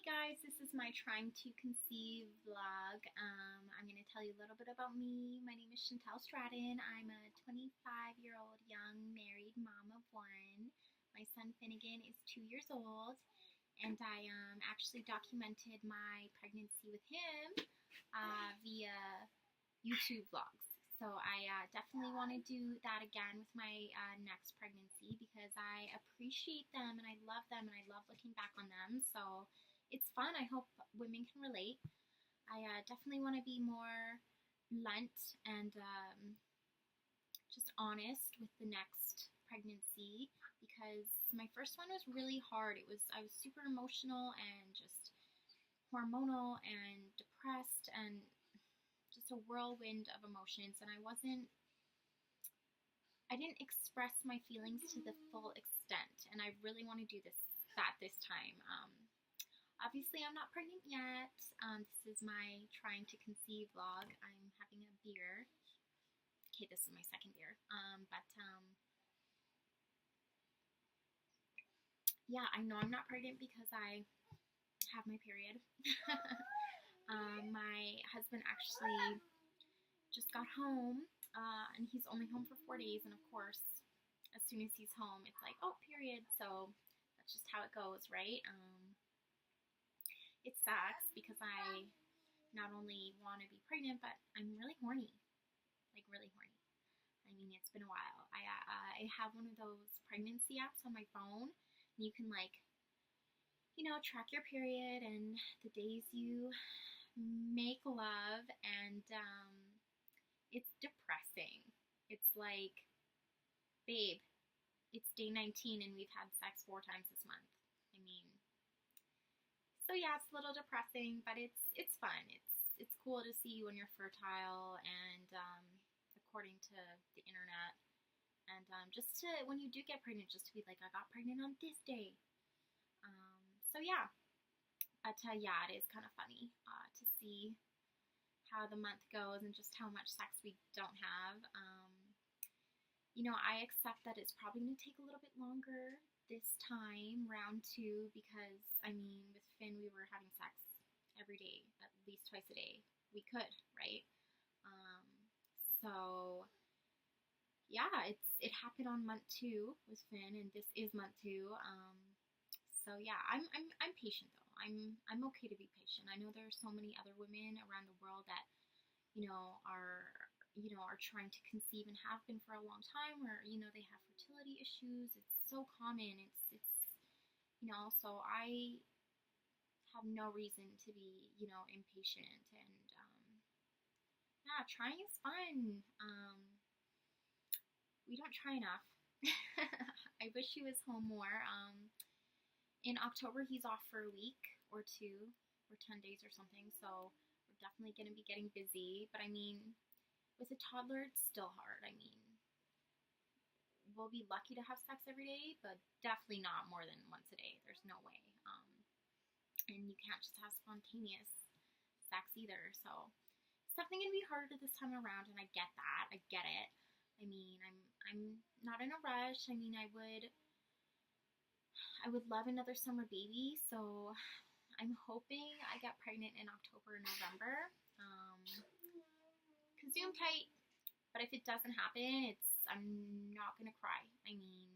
Hey guys, this is my trying to conceive vlog. I'm going to tell you a little bit about me. My name is Chantel Stratton. I'm a 25-year-old young married mom of one. My son Finnegan is 2 years old, and I actually documented my pregnancy with him via YouTube vlogs. So I definitely want to do that again with my next pregnancy because I appreciate them and I love them and I love looking back on them. So it's fun. I hope women can relate. I definitely want to be more blunt and just honest with the next pregnancy because my first one was really hard. I was super emotional and just hormonal and depressed and just a whirlwind of emotions, and I didn't express my feelings to the full extent, and I really want to do that this time. Obviously, I'm not pregnant yet. This is my trying to conceive vlog. I'm having a beer. Okay, this is my second beer. Yeah, I know I'm not pregnant because I have my period. My husband actually just got home, and he's only home for 4 days, and of course, as soon as he's home, it's like, oh, period, so that's just how it goes, right? It sucks because I not only want to be pregnant, but I'm really horny, like really horny. I mean, it's been a while. I have one of those pregnancy apps on my phone, and you can track your period and the days you make love, and it's depressing. It's like, babe, it's day 19 and we've had sex 4 times this month. I mean, so yeah, it's a little depressing, but it's fun. It's cool to see when you're fertile and according to the internet, and just to when you do get pregnant, just to be like, I got pregnant on this day. So yeah, yeah, it is kind of funny to see how the month goes and just how much sex we don't have. I accept that it's probably going to take a little bit longer this time, round 2, because, I mean, with Finn, we were having sex every day, at least twice a day. We could, right? So, yeah, it happened on month 2 with Finn, and this is month 2. So yeah, I'm patient though. I'm okay to be patient. I know there are so many other women around the world that are trying to conceive and have been for a long time, or they have fertility issues. It's so common. So I have no reason to be impatient, and yeah, trying is fun. We don't try enough. I wish he was home more. In October, he's off for a week or 2 or 10 days or something, so we're definitely going to be getting busy. But I mean, with a toddler, it's still hard. I mean, we'll be lucky to have sex every day, but definitely not more than once a day. There's no way. And you can't just have spontaneous sex either. So it's definitely going to be harder this time around, and I get that. I get it. I mean, I'm not in a rush. I mean, I would love another summer baby, so I'm hoping I get pregnant in October or November. Consume tight, but if it doesn't happen, I'm not gonna cry. I mean,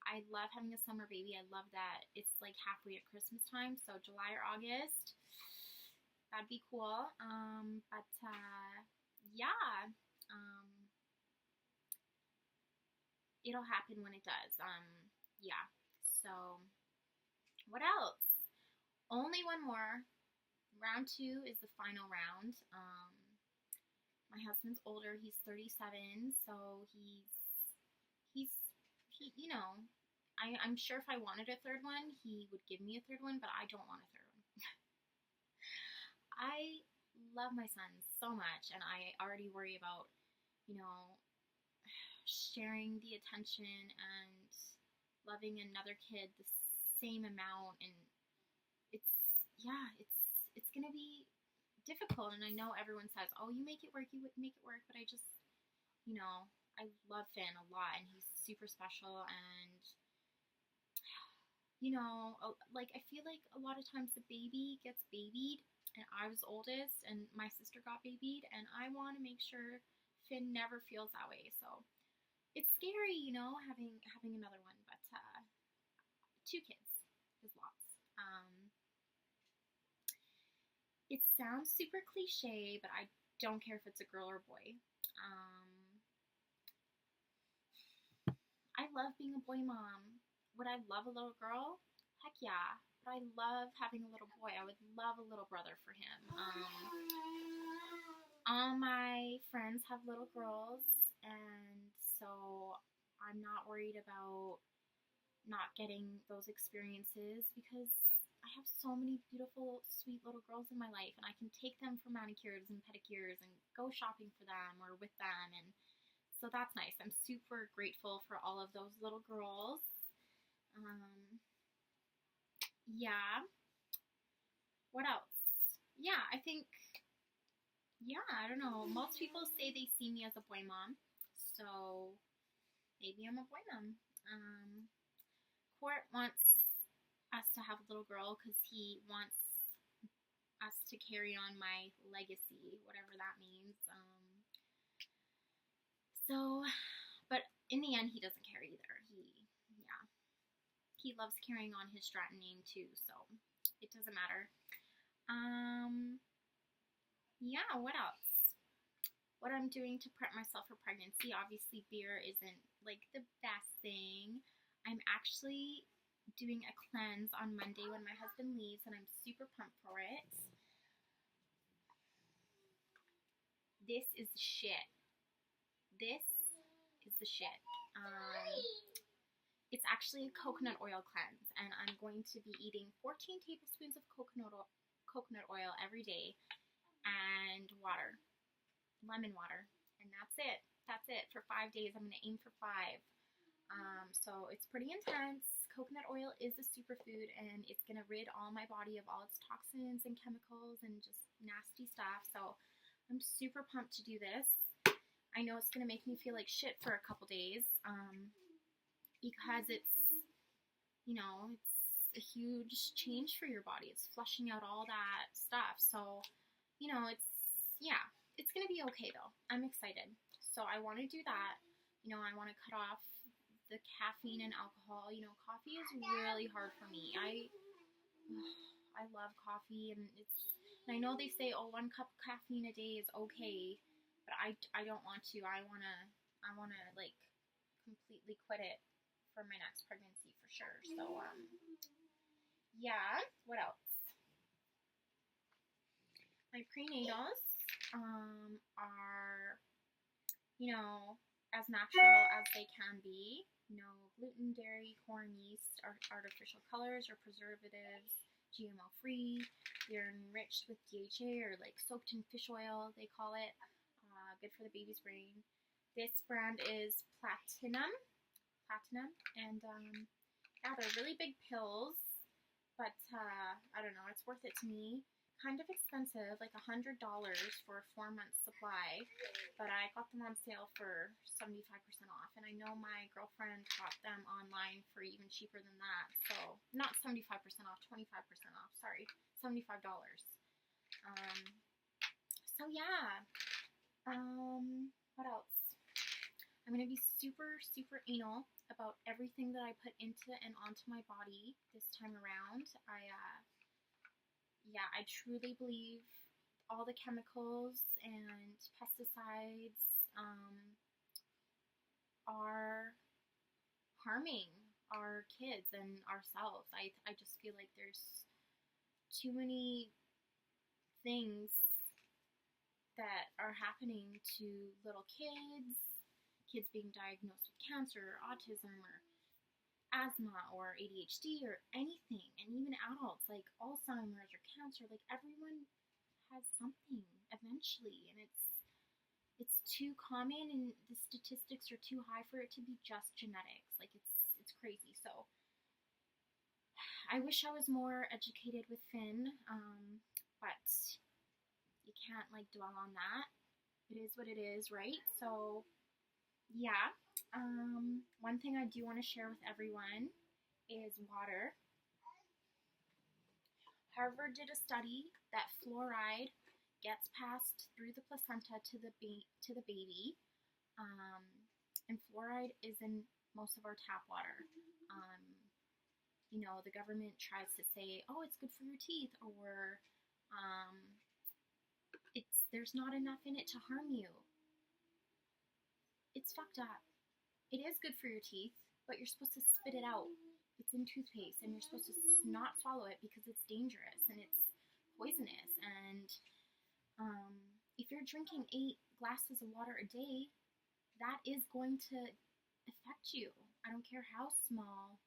I love having a summer baby. I love that it's like halfway at Christmas time, so July or August, that'd be cool. Yeah, it'll happen when it does. Yeah. So, what else? Only one more. Round 2 is the final round. My husband's older. He's 37, so I'm sure if I wanted a third one, he would give me a third one, but I don't want a third one. I love my son so much, and I already worry about, sharing the attention and loving another kid the same amount, and it's gonna be difficult. And I know everyone says, oh, you make it work, but I just, I love Finn a lot, and he's super special, and like I feel like a lot of times the baby gets babied, and I was oldest, and my sister got babied, and I want to make sure Finn never feels that way. So it's scary, having another one, but two kids is lots. It sounds super cliche, but I don't care if it's a girl or boy. I love being a boy mom. Would I love a little girl? Heck yeah. But I love having a little boy. I would love a little brother for him. All my friends have little girls, and so I'm not worried about not getting those experiences because I have so many beautiful, sweet little girls in my life, and I can take them for manicures and pedicures and go shopping for them or with them, and so that's nice. I'm super grateful for all of those little girls. Yeah. What else? Yeah, I think, yeah, I don't know. Most people say they see me as a boy mom, so maybe I'm a boy mom. Court wants us to have a little girl because he wants us to carry on my legacy, whatever that means. But in the end, he doesn't care either. He loves carrying on his Stratton name too, so it doesn't matter. Yeah, what else? What I'm doing to prep myself for pregnancy. Obviously, beer isn't like the best thing. I'm actually doing a cleanse on Monday when my husband leaves, and I'm super pumped for it. This is the shit. This is the shit. It's actually a coconut oil cleanse, and I'm going to be eating 14 tablespoons of coconut oil every day, and water, lemon water, and that's it. That's it for 5 days. I'm going to aim for 5. So it's pretty intense. Coconut oil is a superfood, and it's going to rid all my body of all its toxins and chemicals and just nasty stuff. So I'm super pumped to do this. I know it's going to make me feel like shit for a couple days. Because it's a huge change for your body. It's flushing out all that stuff. So, it's going to be okay though. I'm excited. So I want to do that. I want to cut off the caffeine and alcohol. Coffee is really hard for me. I love coffee, and I know they say, 1 cup of caffeine a day is okay, but I don't want to. I want to like completely quit it for my next pregnancy for sure. So, yeah, what else? My prenatals are, as natural as they can be. No gluten, dairy, corn, yeast, artificial colors or preservatives, GMO free. They're enriched with DHA, or like soaked in fish oil, they call it. Good for the baby's brain. This brand is Platinum, and yeah, they're really big pills, but I don't know, it's worth it to me. Kind of expensive, like $100 for a 4-month supply, but I got them on sale for 75% off, and I know my girlfriend got them online for even cheaper than that. So not 75% off, 25% off. Sorry, $75. So yeah. What else? I'm going to be super, super anal about everything that I put into and onto my body this time around. I truly believe all the chemicals and pesticides are harming our kids and ourselves. I just feel like there's too many things that are happening to little kids being diagnosed with cancer or autism or asthma or ADHD or anything, and even adults like Alzheimer's or cancer. Like, everyone has something eventually, and it's too common, and the statistics are too high for it to be just genetics. Like, it's crazy. So I wish I was more educated with Finn, but you can't like dwell on that. It is what it is, right? So yeah. One thing I do want to share with everyone is water. Harvard did a study that fluoride gets passed through the placenta to the baby, um, and fluoride is in most of our tap water. Um, the government tries to say, oh, it's good for your teeth, or um, there's not enough in it to harm you. It's fucked up. It is good for your teeth, but you're supposed to spit it out. It's in toothpaste, and you're supposed to not swallow it because it's dangerous and it's poisonous. And if you're drinking 8 glasses of water a day, that is going to affect you. I don't care how small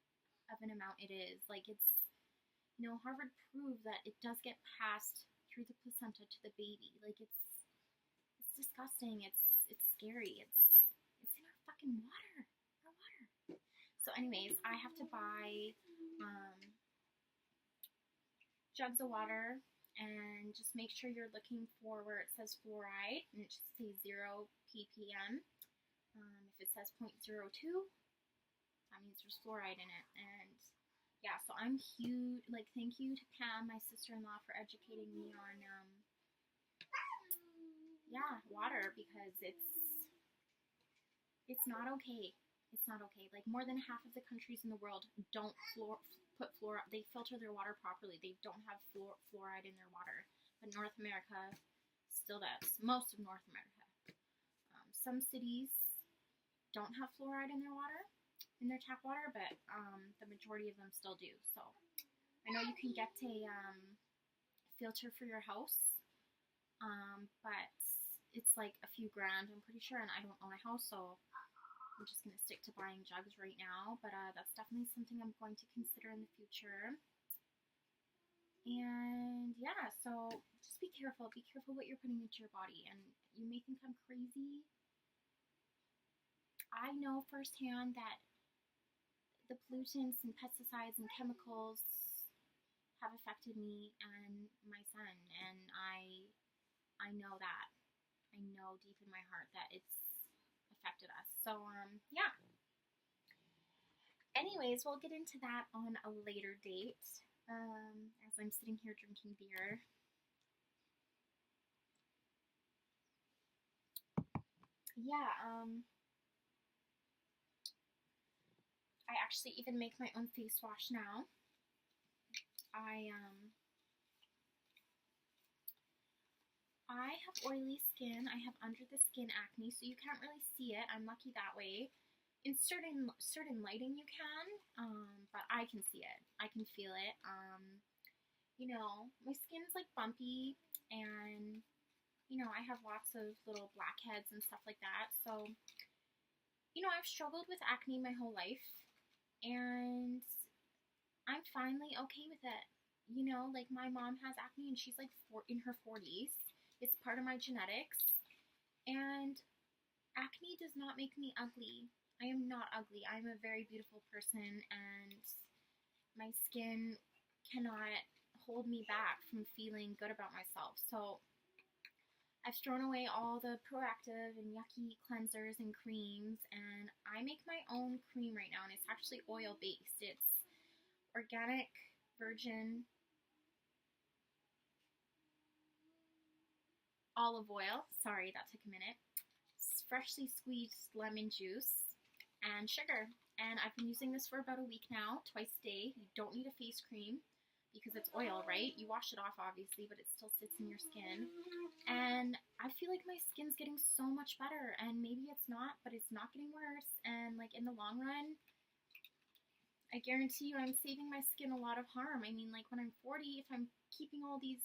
of an amount it is. Like, Harvard proved that it does get passed through the placenta to the baby. Like, it's disgusting. It's scary. It's in our fucking water. Our water. So anyways, I have to buy jugs of water, and just make sure you're looking for where it says fluoride, and it should say 0 ppm. If it says 0.02, that means there's fluoride in it. And yeah, so I'm huge. Like, thank you to Pam, my sister-in-law, for educating me on water, because it's not okay. It's not okay. Like, more than half of the countries in the world don't put fluoride. They filter their water properly. They don't have fluoride in their water. But North America still does. Most of North America. Some cities don't have fluoride in their water, in their tap water, but the majority of them still do. So I know you can get a filter for your house, but it's like a few grand, I'm pretty sure, and I don't own a house, so I'm just going to stick to buying jugs right now, but that's definitely something I'm going to consider in the future. And yeah, so just be careful what you're putting into your body. And you may think I'm crazy. I know firsthand that the pollutants and pesticides and chemicals have affected me and my son, and I know that. I know deep in my heart that it's affected us. So, yeah. Anyways, we'll get into that on a later date, as I'm sitting here drinking beer. Yeah, I actually even make my own face wash now. I have oily skin. I have under the skin acne, so you can't really see it. I'm lucky that way. In certain lighting you can, but I can see it. I can feel it. My skin's like bumpy, and I have lots of little blackheads and stuff like that. So, I've struggled with acne my whole life, and I'm finally okay with it. Like, my mom has acne, and she's like in her 40s. It's part of my genetics, and acne does not make me ugly. I am not ugly. I'm a very beautiful person, and my skin cannot hold me back from feeling good about myself. So I've thrown away all the Proactive and yucky cleansers and creams, and I make my own cream right now, and it's actually oil-based. It's organic, virgin olive oil. Sorry, that took a minute. Freshly squeezed lemon juice and sugar. And I've been using this for about a week now, twice a day. You don't need a face cream because it's oil, right? You wash it off, obviously, but it still sits in your skin. And I feel like my skin's getting so much better, and maybe it's not, but it's not getting worse. And like, in the long run, I guarantee you I'm saving my skin a lot of harm. I mean, like, when I'm 40, if I'm keeping all these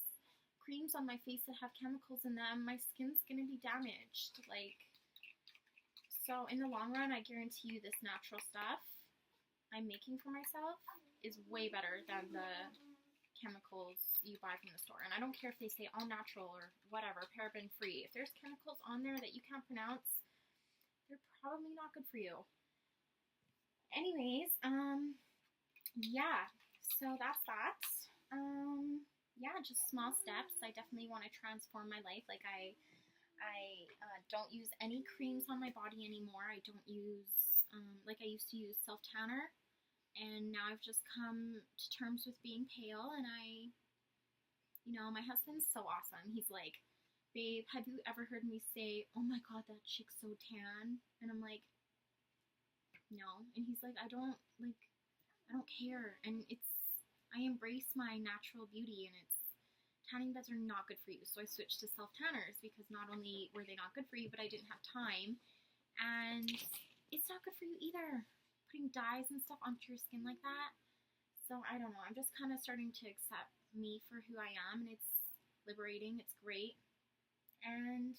creams on my face that have chemicals in them, my skin's gonna be damaged. Like, so in the long run, I guarantee you this natural stuff I'm making for myself is way better than the chemicals you buy from the store. And I don't care if they say all natural or whatever, paraben free. If there's chemicals on there that you can't pronounce, they're probably not good for you. Anyways, yeah, so that's that. Yeah, just small steps. I definitely want to transform my life. Like, I don't use any creams on my body anymore. I don't use, like, I used to use self-tanner, and now I've just come to terms with being pale, and I You know, my husband's so awesome. He's like, babe, have you ever heard me say, oh my God, that chick's so tan? And I'm like, no. And he's like, I don't care. And I embrace my natural beauty, and tanning beds are not good for you. So I switched to self tanners because not only were they not good for you, but I didn't have time. And it's not good for you either, putting dyes and stuff onto your skin like that. So I don't know. I'm just kind of starting to accept me for who I am, and it's liberating. It's great. And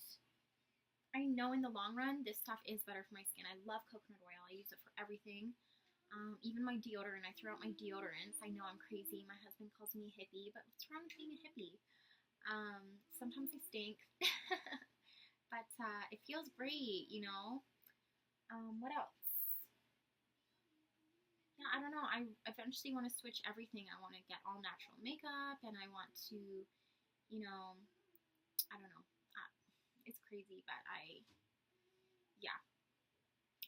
I know in the long run, this stuff is better for my skin. I love coconut oil. I use it for everything. Even my deodorant. I throw out my deodorants. I know I'm crazy. My husband calls me a hippie, but what's wrong with being a hippie? Sometimes I stink, but it feels great, you know. What else? Yeah, I don't know. I eventually want to switch everything. I want to get all natural makeup, and I want to, you know, I don't know. It's crazy, but yeah.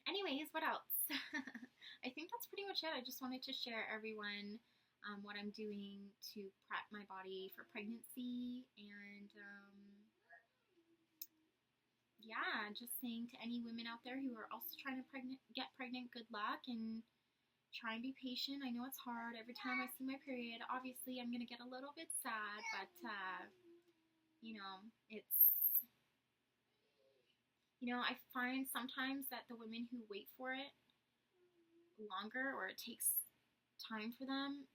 Anyways, what else? I think that's pretty much it. I just wanted to share everyone what I'm doing to prep my body for pregnancy, and yeah, just saying to any women out there who are also trying to get pregnant, good luck, and try and be patient. I know it's hard. Every time I see my period, obviously I'm gonna get a little bit sad, but you know, I find sometimes that the women who wait for it longer, or it takes time for them,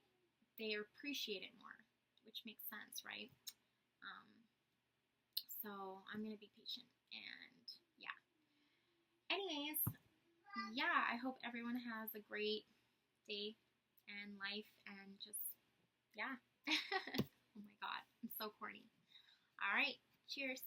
they appreciate it more, which makes sense, right? Um, so I'm gonna be patient, and yeah. Anyways, yeah, I hope everyone has a great day and life, and just, yeah. Oh my God, I'm so corny. All right, cheers.